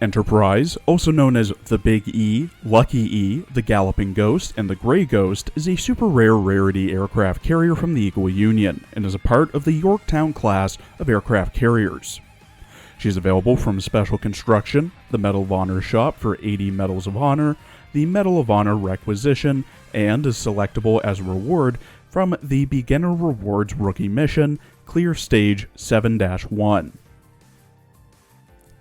Enterprise, also known as the Big E, Lucky E, the Galloping Ghost, and the Grey Ghost, is a super rare rarity aircraft carrier from the Eagle Union, and is a part of the Yorktown class of aircraft carriers. She is available from Special Construction, the Medal of Honor shop for 80 Medals of Honor, the Medal of Honor requisition, and is selectable as a reward from the Beginner Rewards Rookie Mission, Clear Stage 7-1.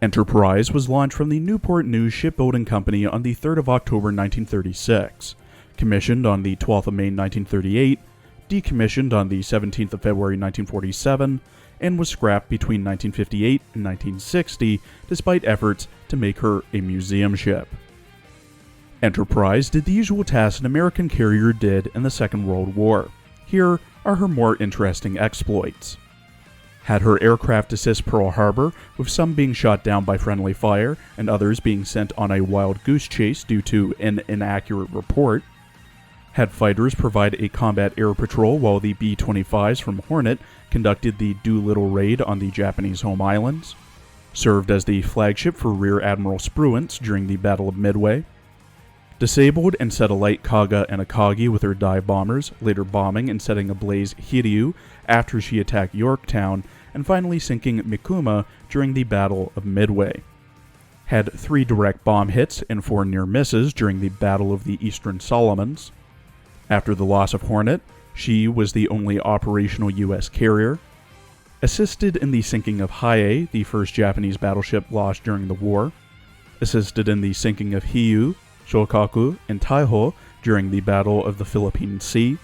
Enterprise was launched from the Newport News Shipbuilding Company on the 3rd of October 1936, commissioned on the 12th of May 1938, decommissioned on the 17th of February 1947, and was scrapped between 1958 and 1960 despite efforts to make her a museum ship. Enterprise did the usual tasks an American carrier did in the Second World War. Here are her more interesting exploits. Had her aircraft assist Pearl Harbor, with some being shot down by friendly fire and others being sent on a wild goose chase due to an inaccurate report. Had fighters provide a combat air patrol while the B-25s from Hornet conducted the Doolittle raid on the Japanese home islands. Served as the flagship for Rear Admiral Spruance during the Battle of Midway. Disabled and set alight Kaga and Akagi with her dive bombers, later bombing and setting ablaze Hiryu after she attacked Yorktown, and finally sinking Mikuma during the Battle of Midway. Had 3 direct bomb hits and 4 near misses during the Battle of the Eastern Solomons. After the loss of Hornet, she was the only operational U.S. carrier. Assisted in the sinking of Hiei, the first Japanese battleship lost during the war. Assisted in the sinking of Hiyu, Shokaku, and Taiho during the Battle of the Philippine Sea,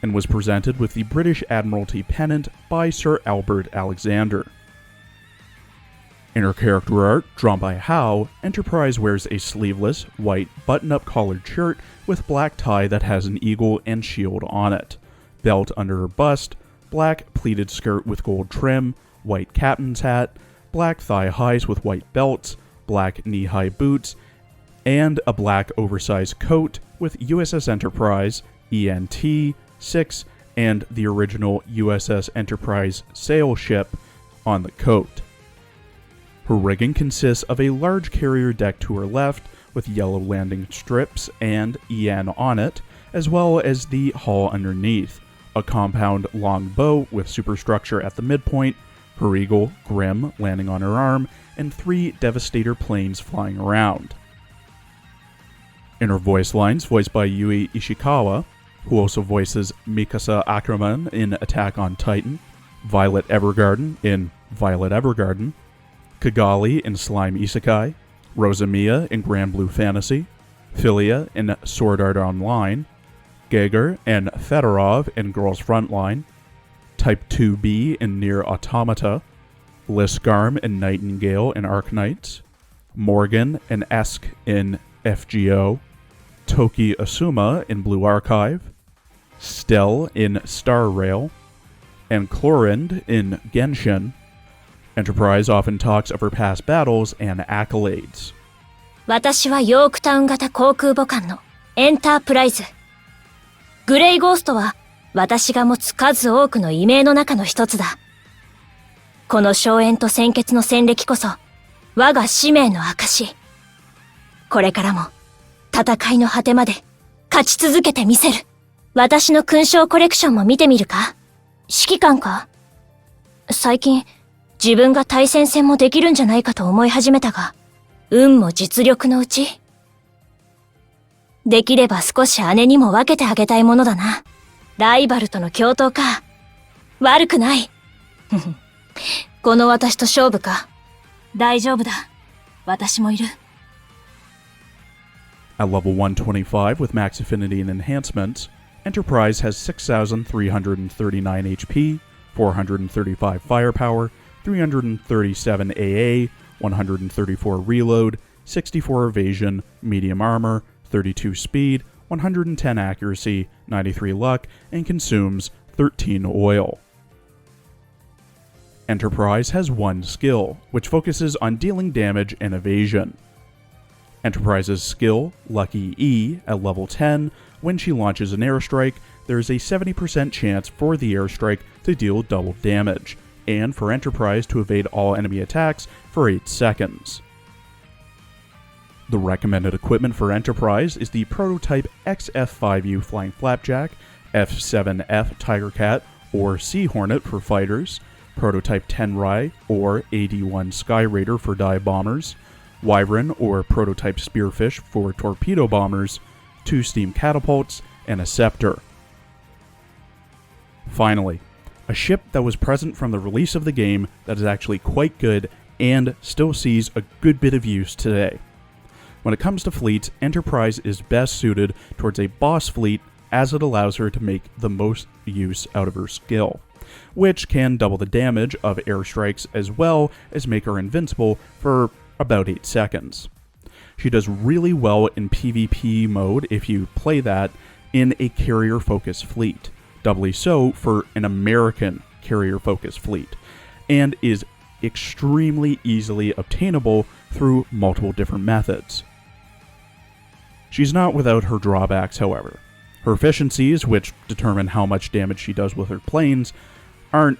and was presented with the British Admiralty pennant by Sir Albert Alexander. In her character art, drawn by Howe, Enterprise wears a sleeveless, white, button-up collared shirt with black tie that has an eagle and shield on it, belt under her bust, black pleated skirt with gold trim, white captain's hat, black thigh highs with white belts, black knee-high boots, and a black oversized coat with USS Enterprise, ENT-6, and the original USS Enterprise sail ship on the coat. Her rigging consists of a large carrier deck to her left with yellow landing strips and EN on it, as well as the hull underneath, a compound long bow with superstructure at the midpoint, her eagle, Grim, landing on her arm, and 3 Devastator planes flying around. In her voice lines, voiced by Yui Ishikawa, who also voices Mikasa Ackerman in Attack on Titan, Violet Evergarden in Violet Evergarden, Kigali in Slime Isekai, Rosamiya in Grand Blue Fantasy, Philia in Sword Art Online, Geiger and Fedorov in Girls Frontline, Type 2B in Nier Automata, Lisgarm and Nightingale in Arknights, Morgan and Esk in FGO, Toki Asuma in Blue Archive, Stell in Star Rail, and Chlorind in Genshin. Enterprise often talks of her past battles and accolades. 私はヨークタウン型航空母艦のエンタープライズ。グレイゴーストは私が持つ数多くの異名の中の一つだ。この荘園と鮮血の戦歴こそ我が使命の証。これからも戦いの果てまで勝ち続けてみせる。私の勲章コレクションも見てみるか？指揮官か？最近自分が対戦戦もできるんじゃないかと思い始めたが、運も実力のうち。できれば少し姉にも分けてあげたいものだな。ライバルとの共闘か。悪くない。この私と勝負か。大丈夫だ。私もいる。At level 125 with max affinity and enhancements, Enterprise has 6,339 HP, 435 firepower, 337 AA, 134 reload, 64 evasion, medium armor, 32 speed, 110 accuracy, 93 luck, and consumes 13 oil. Enterprise has 1 skill, which focuses on dealing damage and evasion. Enterprise's skill, Lucky E, at level 10, when she launches an airstrike, there is a 70% chance for the airstrike to deal double damage, and for Enterprise to evade all enemy attacks for 8 seconds. The recommended equipment for Enterprise is the prototype XF5U Flying Flapjack, F7F Tiger Cat or Sea Hornet for fighters, prototype Tenrai or AD-1 Sky Raider for dive bombers, Wyvern or prototype Spearfish for torpedo bombers, 2 steam catapults, and a scepter. Finally, a ship that was present from the release of the game that is actually quite good and still sees a good bit of use today. When it comes to fleets, Enterprise is best suited towards a boss fleet as it allows her to make the most use out of her skill, which can double the damage of airstrikes as well as make her invincible for about 8 seconds. She does really well in PvP mode if you play that in a carrier-focused fleet, doubly so for an American carrier-focused fleet, and is extremely easily obtainable through multiple different methods. She's not without her drawbacks, however. Her efficiencies, which determine how much damage she does with her planes, aren't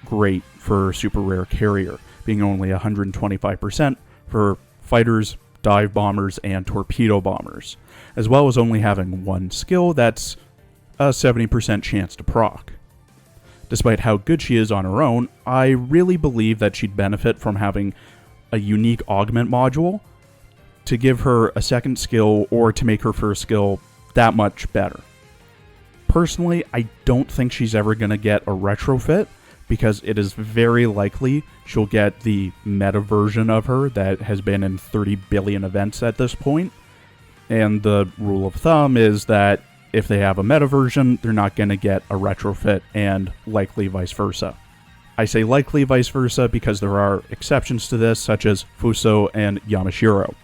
great for super rare carrier, being only 125% for fighters, dive bombers, and torpedo bombers, as well as only having one skill that's a 70% chance to proc. Despite how good she is on her own, I really believe that she'd benefit from having a unique augment module to give her a second skill or to make her first skill that much better. Personally, I don't think she's ever going to get a retrofit because it is very likely she'll get the meta version of her that has been in 30 billion events at this point. And the rule of thumb is that if they have a meta version, they're not going to get a retrofit, and likely vice versa. I say likely vice versa because there are exceptions to this, such as Fuso and Yamashiro.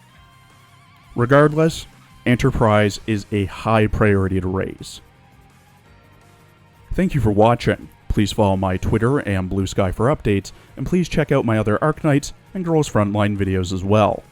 Regardless, Enterprise is a high priority to raise. Thank you for watching. Please follow my Twitter and Blue Sky for updates, and please check out my other Arknights and Girls Frontline videos as well.